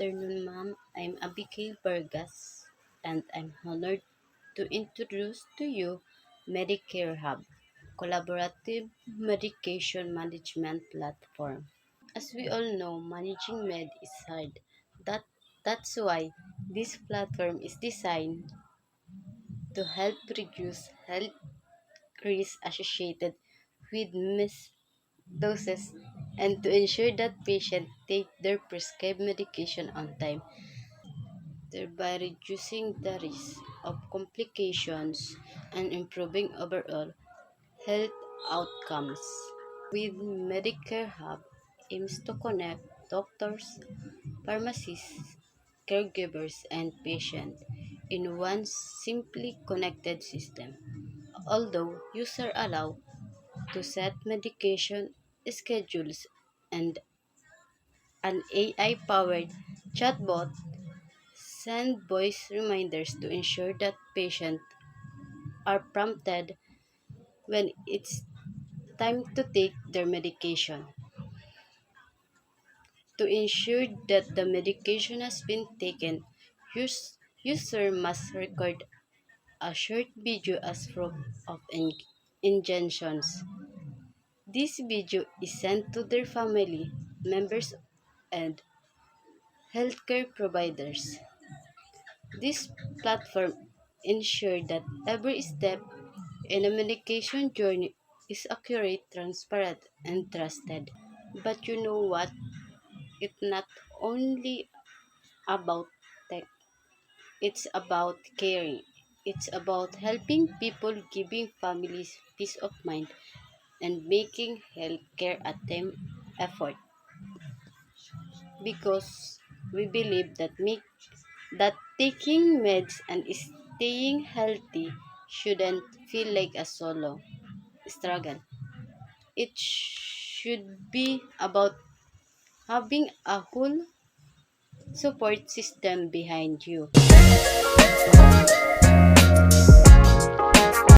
afternoon, ma'am. I'm Abigail Vargas, and I'm honored to introduce to you Medicare Hub, collaborative medication management platform. As we all know, managing med is hard. That that's why this platform is designed to help reduce health risks associated with misdoses and to ensure that patients take their prescribed medication on time, thereby reducing the risk of complications and improving overall health outcomes. With Medicare Hub aims to connect doctors, pharmacists, caregivers, and patients in one simply connected system. Although users are allowed to set medication schedules and an AI-powered chatbot send voice reminders to ensure that patients are prompted when it's time to take their medication. To ensure that the medication has been taken, user must record a short video as proof of injunctions. This video is sent to their family members and healthcare providers. This platform ensures that every step in a medication journey is accurate, transparent, and trusted. But you know what? It's not only about tech, it's about caring. It's about helping people, giving families peace of mind, and making healthcare a team effort. Because we believe that taking meds and staying healthy shouldn't feel like a solo struggle. It should be about having a whole support system behind you.